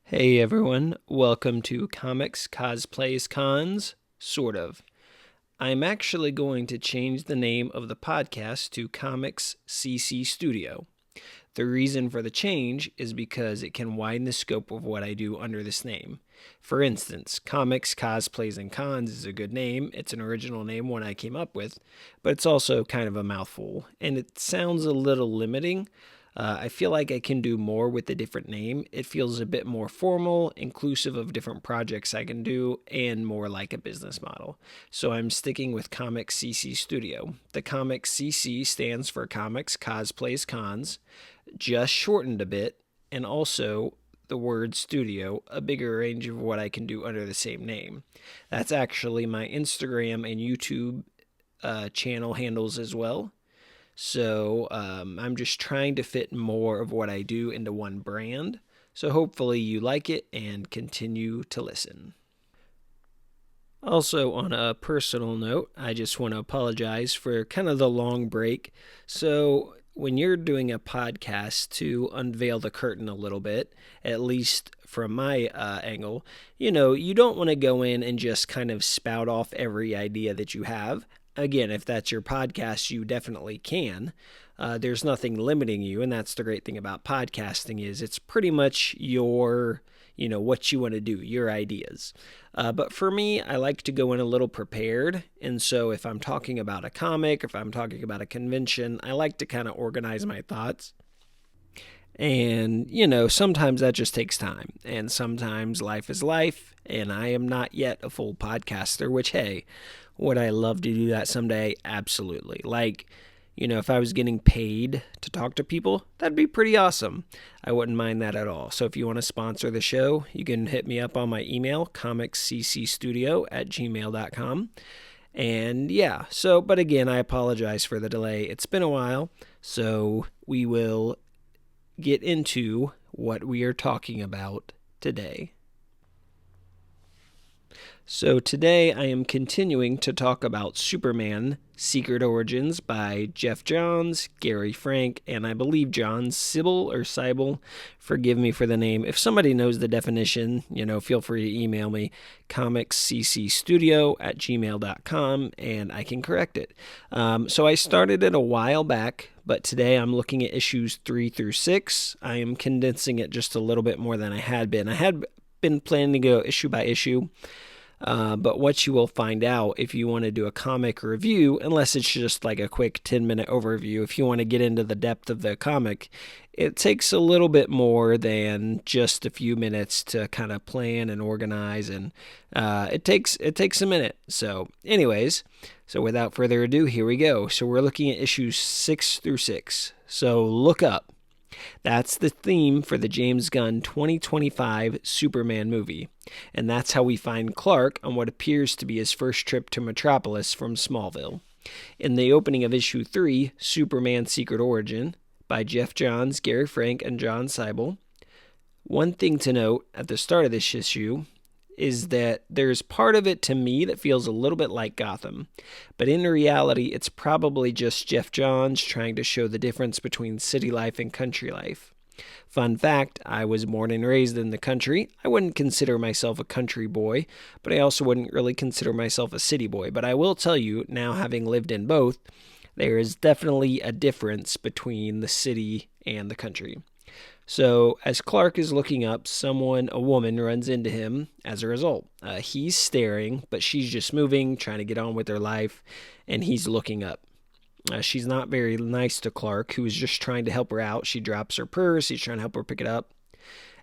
Hey everyone, welcome to Comics, Cosplays, Cons, sort of. I'm actually going to change the name of the podcast to Comics CC Studio. The reason for the change is because it can widen the scope of what I do under this name. For instance, Comics, Cosplays, and Cons is a good name. It's an original name, one I came up with, but it's also kind of a mouthful, and it sounds a little limiting. I feel like I can do more with a different name. It feels a bit more formal, inclusive of different projects I can do, and more like a business model. So I'm sticking with Comics CC Studio. The Comics CC stands for Comics, Cosplays, Cons, just shortened a bit, and also the word studio, a bigger range of what I can do under the same name. That's actually my Instagram and YouTube channel handles as well. So I'm just trying to fit more of what I do into one brand. So hopefully you like it and continue to listen. Also, on a personal note, I just want to apologize for kind of the long break. So, when you're doing a podcast, to unveil the curtain a little bit, at least from my angle, you don't want to go in and just kind of spout off every idea that you have. Again, if that's your podcast, you definitely can. There's nothing limiting you, and that's the great thing about podcasting is it's pretty much your, what you want to do, your ideas. But for me, I like to go in a little prepared, and so if I'm talking about a comic, if I'm talking about a convention, I like to kind of organize my thoughts. And, sometimes that just takes time, and sometimes life is life, and I am not yet a full podcaster, which, hey, would I love to do that someday? Absolutely. Like, if I was getting paid to talk to people, that'd be pretty awesome. I wouldn't mind that at all. So if you want to sponsor the show, you can hit me up on my email, comicsccstudio@gmail.com. And yeah, but again, I apologize for the delay. It's been a while, so we will get into what we are talking about today. So today I am continuing to talk about Superman Secret Origins by Geoff Johns, Gary Frank, and I believe Jon Sibal. Forgive me for the name. If somebody knows the definition, feel free to email me, comicsccstudio@gmail.com, and I can correct it. So I started it a while back, but today I'm looking at issues 3 through 6. I am condensing it just a little bit more than I had been. I had been planning to go issue by issue. But what you will find out if you want to do a comic review, unless it's just like a quick 10-minute overview, if you want to get into the depth of the comic, it takes a little bit more than just a few minutes to kind of plan and organize, and it takes a minute. So anyways, without further ado, here we go. So we're looking at issues 6 through 6. So look up. That's the theme for the James Gunn 2025 Superman movie. And that's how we find Clark on what appears to be his first trip to Metropolis from Smallville. In the opening of issue 3, Superman Secret Origin, by Geoff Johns, Gary Frank, and Jon Sibal. One thing to note at the start of this issue is that there's part of it to me that feels a little bit like Gotham. But in reality, it's probably just Geoff Johns trying to show the difference between city life and country life. Fun fact, I was born and raised in the country. I wouldn't consider myself a country boy, but I also wouldn't really consider myself a city boy. But I will tell you, now having lived in both, there is definitely a difference between the city and the country. So, as Clark is looking up, a woman, runs into him as a result. He's staring, but she's just moving, trying to get on with her life, and he's looking up. She's not very nice to Clark, who is just trying to help her out. She drops her purse, he's trying to help her pick it up.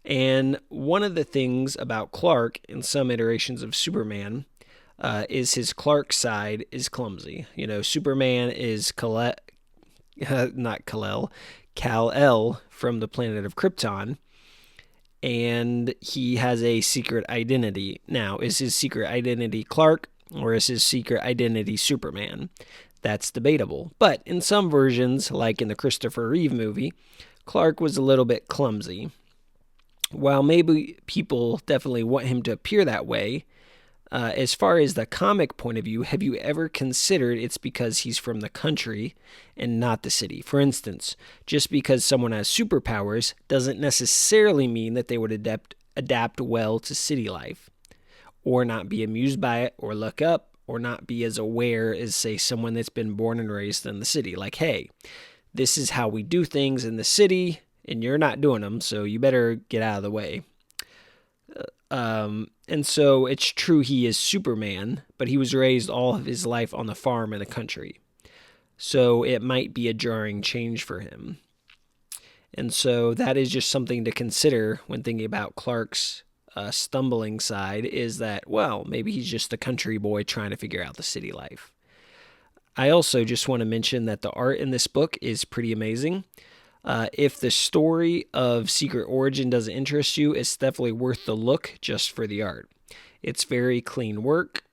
And one of the things about Clark in some iterations of Superman is his Clark side is clumsy. Superman is Kal-El from the planet of Krypton, and he has a secret identity. Now, is his secret identity Clark, or is his secret identity Superman? That's debatable. But in some versions, like in the Christopher Reeve movie, Clark was a little bit clumsy. While maybe people definitely want him to appear that way, as far as the comic point of view, have you ever considered it's because he's from the country and not the city? For instance, just because someone has superpowers doesn't necessarily mean that they would adapt well to city life, or not be amused by it, or look up, or not be as aware as, say, someone that's been born and raised in the city. Like, hey, this is how we do things in the city, and you're not doing them, so you better get out of the way. And so it's true he is Superman, but he was raised all of his life on the farm in the country. So it might be a jarring change for him. And so that is just something to consider when thinking about Clark's stumbling side, is that, well, maybe he's just a country boy trying to figure out the city life. I also just want to mention that the art in this book is pretty amazing. If the story of Secret Origin doesn't interest you, it's definitely worth the look just for the art. It's very clean work,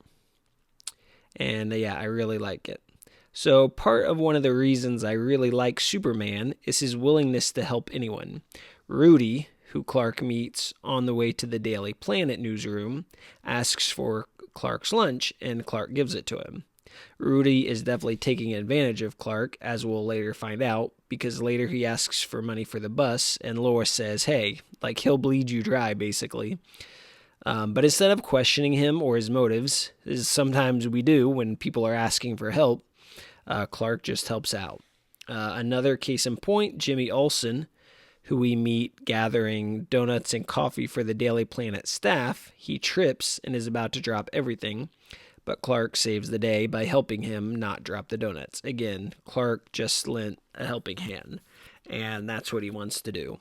and yeah, I really like it. So part of one of the reasons I really like Superman is his willingness to help anyone. Rudy, who Clark meets on the way to the Daily Planet newsroom, asks for Clark's lunch, and Clark gives it to him. Rudy is definitely taking advantage of Clark, as we'll later find out, because later he asks for money for the bus, and Lois says, hey, like, he'll bleed you dry, basically. But instead of questioning him or his motives, as sometimes we do when people are asking for help, Clark just helps out. Another case in point, Jimmy Olsen, who we meet gathering donuts and coffee for the Daily Planet staff, he trips and is about to drop everything, but Clark saves the day by helping him not drop the donuts. Again, Clark just lent a helping hand, and that's what he wants to do.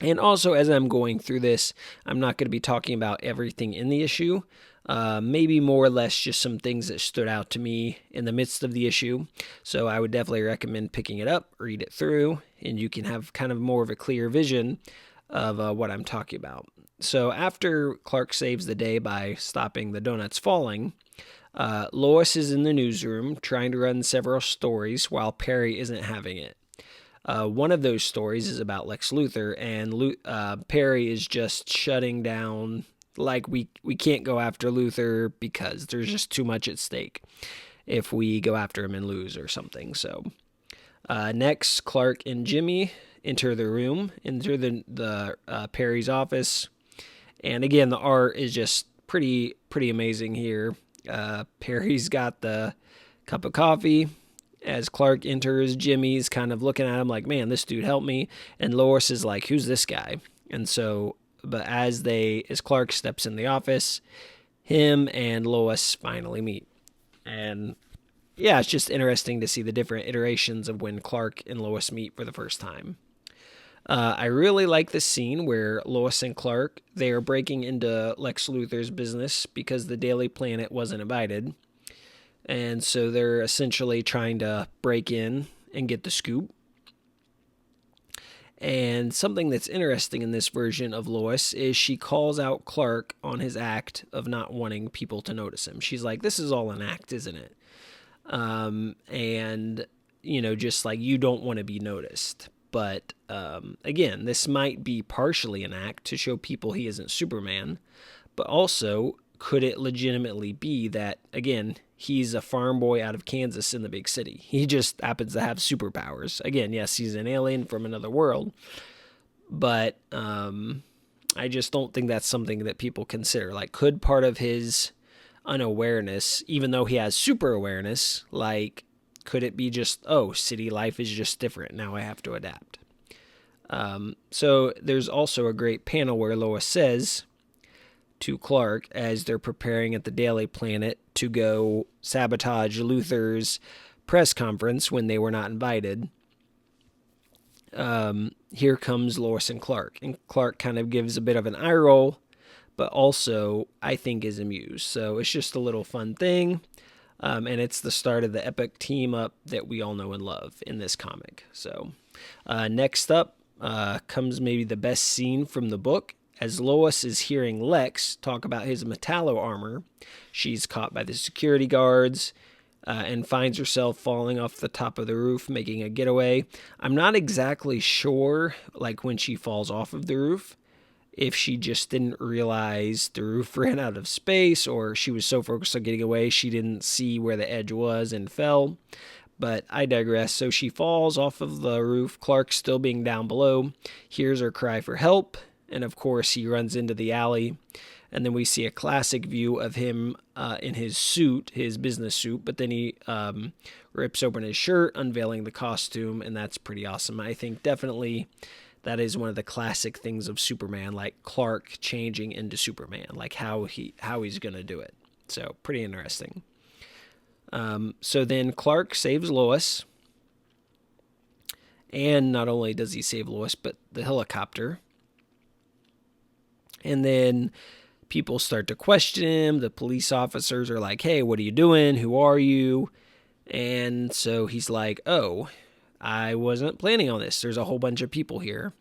And also, as I'm going through this, I'm not going to be talking about everything in the issue. Maybe more or less just some things that stood out to me in the midst of the issue. So I would definitely recommend picking it up, read it through, and you can have kind of more of a clear vision of what I'm talking about. So after Clark saves the day by stopping the donuts falling, Lois is in the newsroom trying to run several stories while Perry isn't having it. One of those stories is about Lex Luthor, and Perry is just shutting down, like, we can't go after Luthor because there's just too much at stake if we go after him and lose or something. So next, Clark and Jimmy enter the room, enter the Perry's office, and again, the art is just pretty amazing here. Perry's got the cup of coffee. As Clark enters, Jimmy's kind of looking at him like, man, this dude helped me. And Lois is like, who's this guy? And so, but as Clark steps in the office, him and Lois finally meet. And yeah, it's just interesting to see the different iterations of when Clark and Lois meet for the first time. I really like the scene where Lois and Clark, they are breaking into Lex Luthor's business because the Daily Planet wasn't invited. And so they're essentially trying to break in and get the scoop. And something that's interesting in this version of Lois is she calls out Clark on his act of not wanting people to notice him. She's like, this is all an act, isn't it? And, just like, you don't want to be noticed. But again, this might be partially an act to show people he isn't Superman. But also, could it legitimately be that, again, he's a farm boy out of Kansas in the big city? He just happens to have superpowers. Again, yes, he's an alien from another world, but I just don't think that's something that people consider. Like, could part of his unawareness, even though he has super awareness, like, could it be just, oh, city life is just different, now I have to adapt? So there's also a great panel where Lois says to Clark, as they're preparing at the Daily Planet to go sabotage Luthor's press conference when they were not invited, here comes Lois and Clark kind of gives a bit of an eye roll, but also I think is amused. So it's just a little fun thing, and it's the start of the epic team up that we all know and love in this comic. So next up comes maybe the best scene from the book. As Lois is hearing Lex talk about his metallo armor, she's caught by the security guards and finds herself falling off the top of the roof, making a getaway. I'm not exactly sure, like, when she falls off of the roof, if she just didn't realize the roof ran out of space, or she was so focused on getting away she didn't see where the edge was and fell. But I digress. So she falls off of the roof. Clark, still being down below, hears her cry for help, and of course he runs into the alley, and then we see a classic view of him in his suit, his business suit, but then he rips open his shirt, unveiling the costume, and that's pretty awesome. I think definitely that is one of the classic things of Superman, like Clark changing into Superman, like how he's going to do it. So pretty interesting. So then Clark saves Lois. And not only does he save Lois, but the helicopter. And then people start to question him. The police officers are like, hey, what are you doing? Who are you? And so he's like, oh, I wasn't planning on this. There's a whole bunch of people here,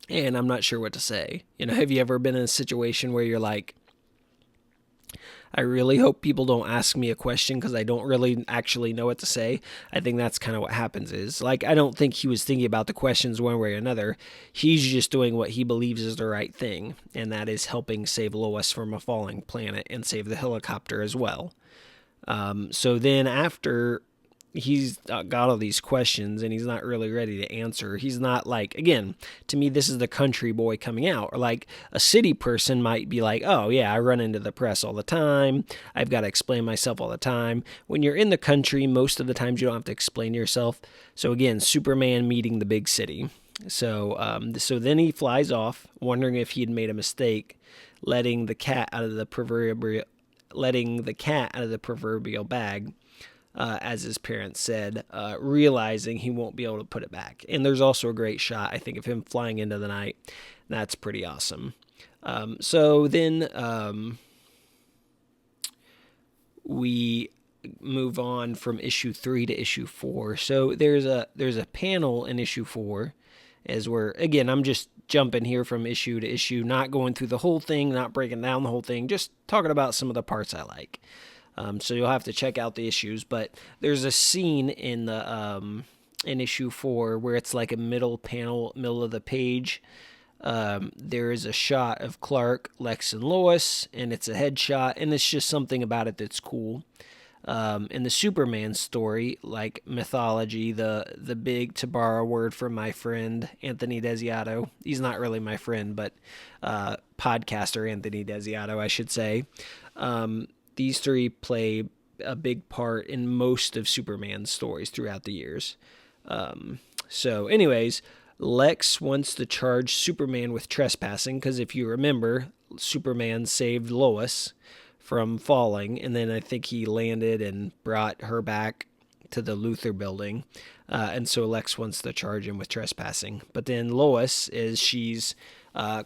and I'm not sure what to say. Have you ever been in a situation where you're like, I really hope people don't ask me a question because I don't really actually know what to say? I think that's kind of what happens is, like, I don't think he was thinking about the questions one way or another. He's just doing what he believes is the right thing, and that is helping save Lois from a falling planet and save the helicopter as well. So then after he's got all these questions and he's not really ready to answer, he's not like, again, to me, this is the country boy coming out. Or like a city person might be like, oh yeah, I run into the press all the time. I've got to explain myself all the time. When you're in the country, most of the times you don't have to explain yourself. So again, Superman meeting the big city. So then he flies off, wondering if he had made a mistake, letting the cat out of the proverbial bag. As his parents said, realizing he won't be able to put it back. And there's also a great shot, I think, of him flying into the night. That's pretty awesome. So then we move on from issue 3 to issue 4. So there's a panel in issue 4, as we're, again, I'm just jumping here from issue to issue, not going through the whole thing, not breaking down the whole thing, just talking about some of the parts I like. So you'll have to check out the issues, but there's a scene in the in issue 4 where it's like a middle panel, middle of the page. There is a shot of Clark, Lex, and Lois, and it's a headshot, and it's just something about it that's cool. In the Superman story, like mythology, the big, to borrow a word from my friend Anthony Desiato, he's not really my friend, but podcaster Anthony Desiato, I should say. These three play a big part in most of Superman's stories throughout the years. So anyways, Lex wants to charge Superman with trespassing because if you remember, Superman saved Lois from falling, and then I think he landed and brought her back to the Luthor building. And so Lex wants to charge him with trespassing. But then Lois, she's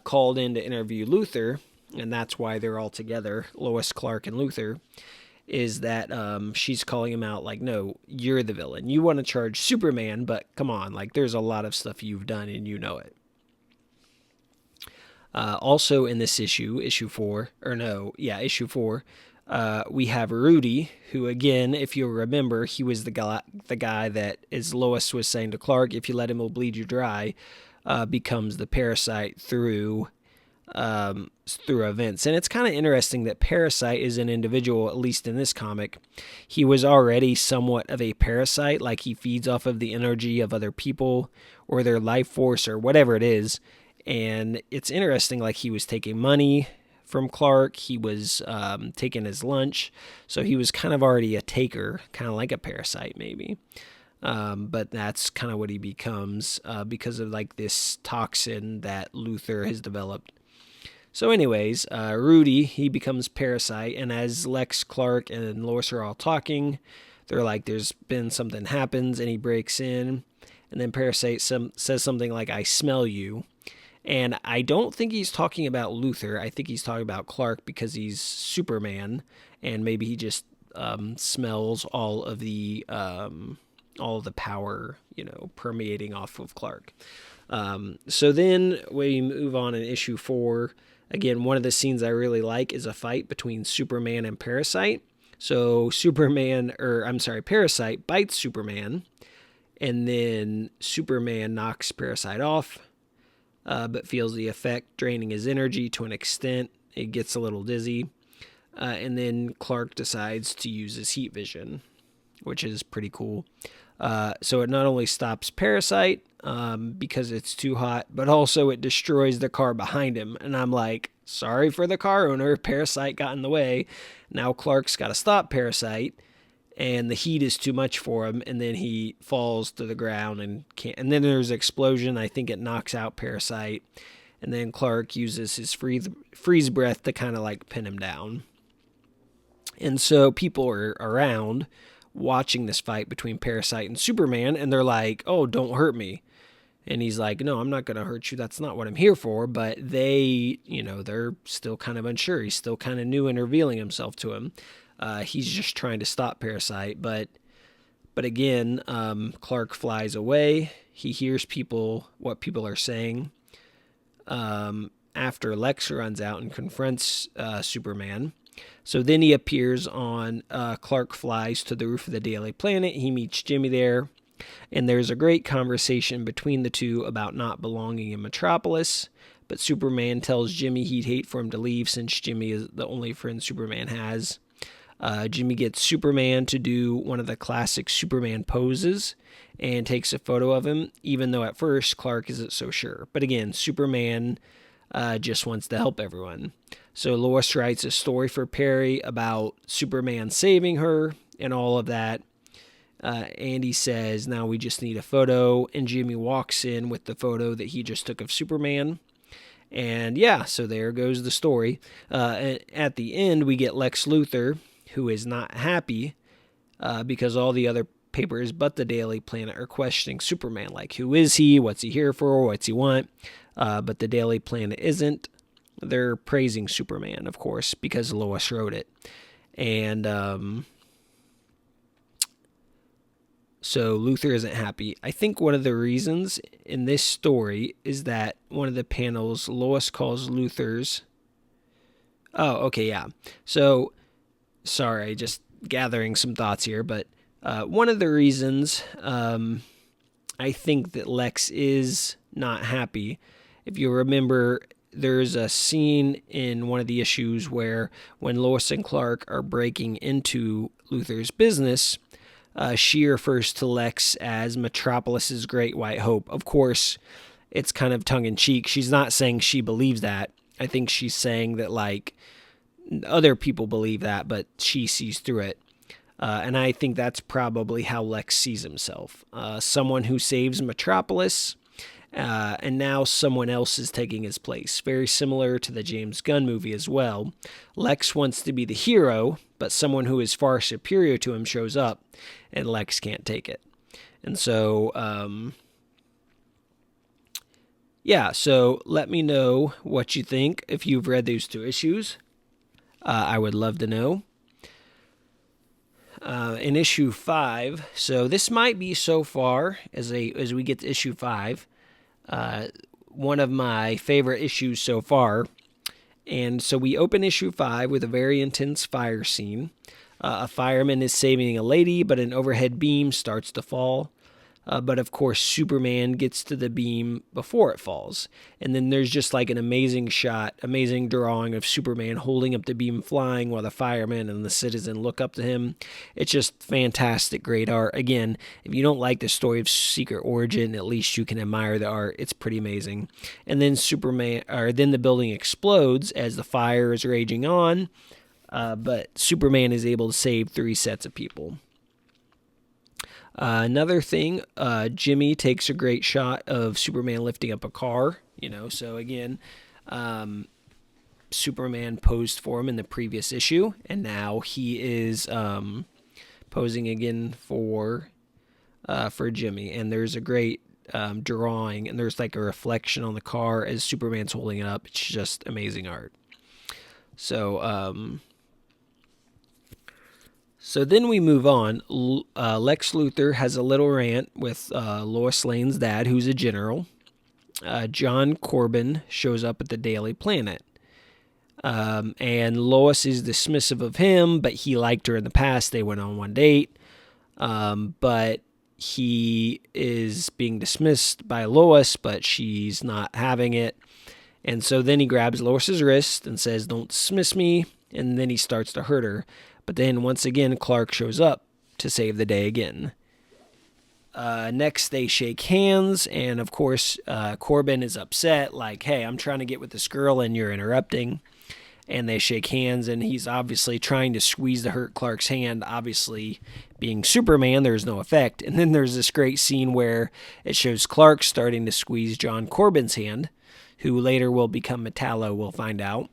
called in to interview Luthor, and that's why they're all together, Lois, Clark, and Luthor, is that she's calling him out like, no, you're the villain. You want to charge Superman, but come on, like there's a lot of stuff you've done and you know it. Also in this issue 4, we have Rudy, who again, if you'll remember, he was the guy that, as Lois was saying to Clark, if you let him, he'll bleed you dry, becomes the parasite through events. And it's kind of interesting that Parasite is an individual, at least in this comic. He was already somewhat of a parasite, like he feeds off of the energy of other people or their life force or whatever it is. And it's interesting, like he was taking money from Clark, he was taking his lunch, so he was kind of already a taker, kind of like a parasite maybe. But that's kind of what he becomes because of like this toxin that Luthor has developed. So anyways, Rudy, he becomes Parasite, and as Lex, Clark, and Lois are all talking, they're like, there's been something happens, and he breaks in, and then Parasite says something like, I smell you. And I don't think he's talking about Luthor. I think he's talking about Clark because he's Superman, and maybe he just smells all of the power, permeating off of Clark. So then we move on in issue 4. Again, one of the scenes I really like is a fight between Superman and Parasite. So Parasite bites Superman, and then Superman knocks Parasite off, but feels the effect, draining his energy to an extent. It gets a little dizzy. And then Clark decides to use his heat vision, which is pretty cool. So it not only stops Parasite because it's too hot, but also it destroys the car behind him. And I'm like, sorry for the car owner. Parasite got in the way. Now Clark's got to stop Parasite, and the heat is too much for him. And then he falls to the ground and can't. And then there's an explosion. I think it knocks out Parasite. And then Clark uses his freeze breath to kind of like pin him down. And so people are around watching this fight between Parasite and Superman, and they're like, oh, don't hurt me. And he's like, no, I'm not going to hurt you. That's not what I'm here for. But they, they're still kind of unsure. He's still kind of new and revealing himself to him. He's just trying to stop Parasite. But again, Clark flies away. He hears what people are saying. After Lex runs out and confronts Superman. So then he appears on Clark flies to the roof of the Daily Planet. He meets Jimmy there. And there's a great conversation between the two about not belonging in Metropolis. But Superman tells Jimmy he'd hate for him to leave since Jimmy is the only friend Superman has. Jimmy gets Superman to do one of the classic Superman poses and takes a photo of him, even though at first Clark isn't so sure. But again, Superman just wants to help everyone. So Lois writes a story for Perry about Superman saving her and all of that. Andy says, now we just need a photo. And Jimmy walks in with the photo that he just took of Superman. And yeah, so there goes the story. At the end, we get Lex Luthor, who is not happy because all the other papers but the Daily Planet are questioning Superman. Like, who is he? What's he here for? What's he want? But the Daily Planet isn't. They're praising Superman, of course, because Lois wrote it. And so Luthor isn't happy. I think one of the reasons in this story is that one of the panels, Lois calls Luthor's... Oh, okay, yeah. So, sorry, just gathering some thoughts here, but one of the reasons I think that Lex is not happy, if you remember, there's a scene in one of the issues where when Lois and Clark are breaking into Luthor's business, she refers to Lex as Metropolis's Great White Hope. Of course, it's kind of tongue-in-cheek. She's not saying she believes that. I think she's saying that, like, other people believe that, but she sees through it. And I think that's probably how Lex sees himself. Someone who saves Metropolis, and now someone else is taking his place. Very similar to the James Gunn movie as well. Lex wants to be the hero, but someone who is far superior to him shows up, and Lex can't take it. And so, so let me know what you think if you've read those two issues. I would love to know. In issue 5, so this might be so far as we get to issue 5, one of my favorite issues so far. And so we open issue 5 with a very intense fire scene. A fireman is saving a lady, but an overhead beam starts to fall. But of course, Superman gets to the beam before it falls. And then there's just like an amazing shot, amazing drawing of Superman holding up the beam flying while the fireman and the citizen look up to him. It's just fantastic, great art. Again, if you don't like the story of Secret Origin, at least you can admire the art. It's pretty amazing. And then then the building explodes as the fire is raging on. But Superman is able to save 3 sets of people. Another thing, Jimmy takes a great shot of Superman lifting up a car, so again, Superman posed for him in the previous issue, and now he is posing again for Jimmy, and there's a great drawing, and there's like a reflection on the car as Superman's holding it up. It's just amazing art. So then we move on. Lex Luthor has a little rant with Lois Lane's dad, who's a general. John Corbin shows up at the Daily Planet. And Lois is dismissive of him, but he liked her in the past. They went on one date. But he is being dismissed by Lois, but she's not having it. And so then he grabs Lois's wrist and says, "Don't dismiss me." And then he starts to hurt her. But then once again, Clark shows up to save the day again. Next, they shake hands, and of course, Corbin is upset, like, hey, I'm trying to get with this girl, and you're interrupting. And they shake hands, and he's obviously trying to squeeze to hurt Clark's hand. Obviously, being Superman, there's no effect. And then there's this great scene where it shows Clark starting to squeeze John Corbin's hand, who later will become Metallo, we'll find out.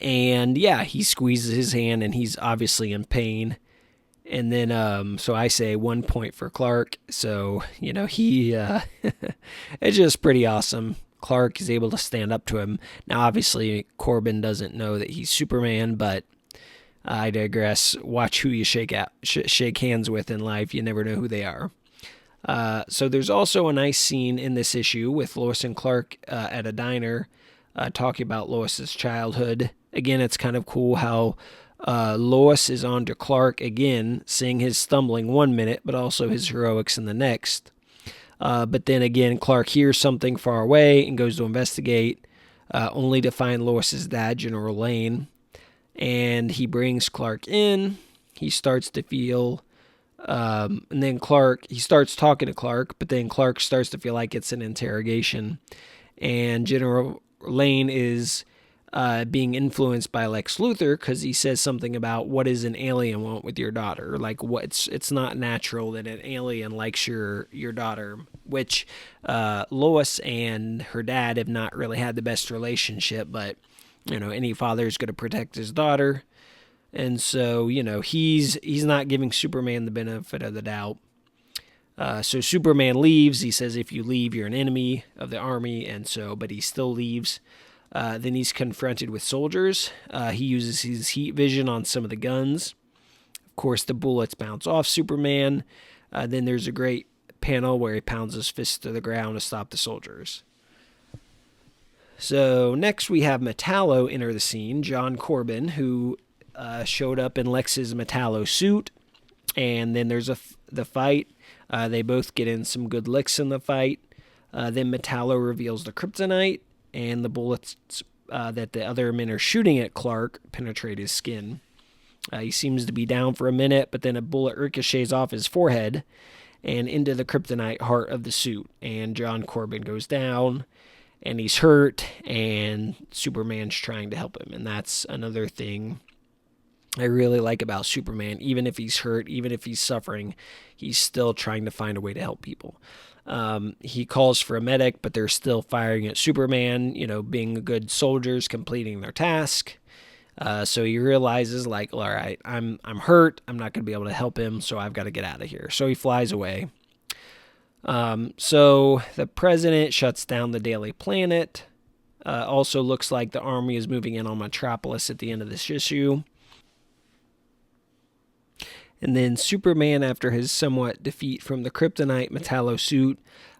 And yeah, he squeezes his hand, and he's obviously in pain. And then, so I say 1 point for Clark. So, he, it's just pretty awesome. Clark is able to stand up to him. Now, obviously, Corbin doesn't know that he's Superman, but I digress. Watch who you shake hands with in life. You never know who they are. So there's also a nice scene in this issue with Lois and Clark at a diner talking about Lois's childhood. Again, it's kind of cool how Lois is on to Clark again, seeing his stumbling 1 minute, but also his heroics in the next. But then again, Clark hears something far away and goes to investigate, only to find Lois's dad, General Lane. And he brings Clark in. He starts to feel, and then he starts talking to Clark, but then Clark starts to feel like it's an interrogation. And General Lane is being influenced by Lex Luthor because he says something about what does an alien want with your daughter? Like, it's not natural that an alien likes your daughter, which Lois and her dad have not really had the best relationship, but any father is going to protect his daughter. And so, he's not giving Superman the benefit of the doubt. So Superman leaves. He says, if you leave, you're an enemy of the army. But he still leaves. Then he's confronted with soldiers. He uses his heat vision on some of the guns. Of course, the bullets bounce off Superman. Then there's a great panel where he pounds his fist to the ground to stop the soldiers. So next we have Metallo enter the scene, John Corbin, who showed up in Lex's Metallo suit. And then there's the fight. They both get in some good licks in the fight. Then Metallo reveals the kryptonite, and the bullets that the other men are shooting at Clark penetrate his skin. He seems to be down for a minute, but then a bullet ricochets off his forehead and into the kryptonite heart of the suit. And John Corbin goes down, and he's hurt, and Superman's trying to help him. And that's another thing I really like about Superman. Even if he's hurt, even if he's suffering, he's still trying to find a way to help people. He calls for a medic, but they're still firing at Superman, being good soldiers, completing their task. So he realizes, like, all right, I'm hurt. I'm not going to be able to help him, so I've got to get out of here. So he flies away. So the president shuts down the Daily Planet. Also looks like the army is moving in on Metropolis at the end of this issue. And then Superman, after his somewhat defeat from the kryptonite Metallo suit,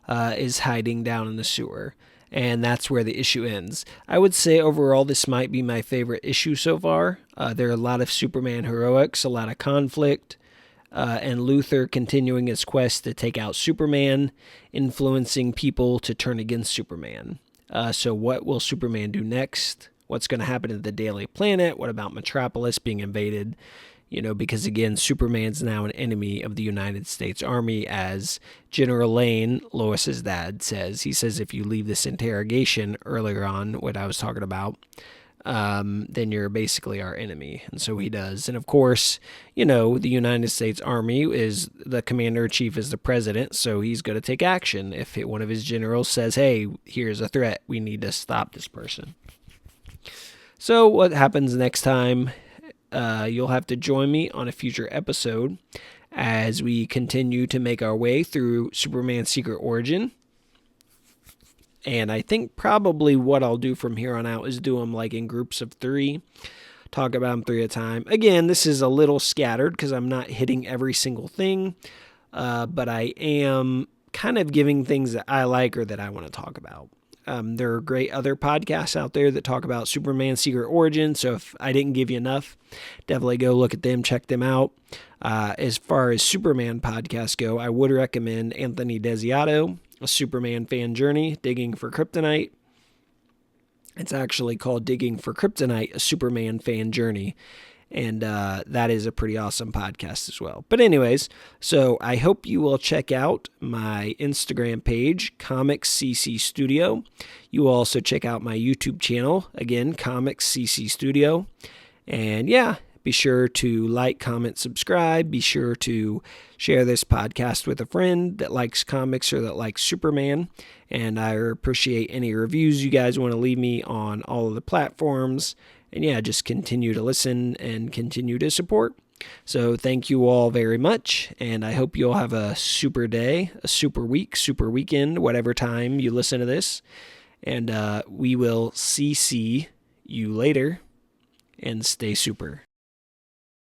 is hiding down in the sewer. And that's where the issue ends. I would say overall this might be my favorite issue so far. There are a lot of Superman heroics, a lot of conflict, and Luthor continuing his quest to take out Superman, influencing people to turn against Superman. So what will Superman do next? What's going to happen to the Daily Planet? What about Metropolis being invaded? Because again, Superman's now an enemy of the United States Army, as General Lane, Lois's dad, says. He says, if you leave this interrogation earlier on, what I was talking about, then you're basically our enemy. And so he does. And of course, the United States Army is the commander-in-chief is the president, so he's going to take action. If one of his generals says, hey, here's a threat, we need to stop this person. So what happens next time? You'll have to join me on a future episode as we continue to make our way through Superman's Secret Origin. And I think probably what I'll do from here on out is do them like in groups of 3. Talk about them 3 at a time. Again, this is a little scattered because I'm not hitting every single thing. But I am kind of giving things that I like or that I want to talk about. There are great other podcasts out there that talk about Superman's Secret Origin, so if I didn't give you enough, definitely go look at them, check them out. As far as Superman podcasts go, I would recommend Anthony Desiato, A Superman Fan Journey, Digging for Kryptonite. It's actually called Digging for Kryptonite, A Superman Fan Journey. And that is a pretty awesome podcast as well. But anyways, so I hope you will check out my Instagram page, Comics CC Studio. You will also check out my YouTube channel, again, Comics CC Studio. And yeah, be sure to like, comment, subscribe. Be sure to share this podcast with a friend that likes comics or that likes Superman. And I appreciate any reviews you guys want to leave me on all of the platforms. And yeah, just continue to listen and continue to support. So thank you all very much. And I hope you all have a super day, a super week, super weekend, whatever time you listen to this. And we will CC you later. And stay super.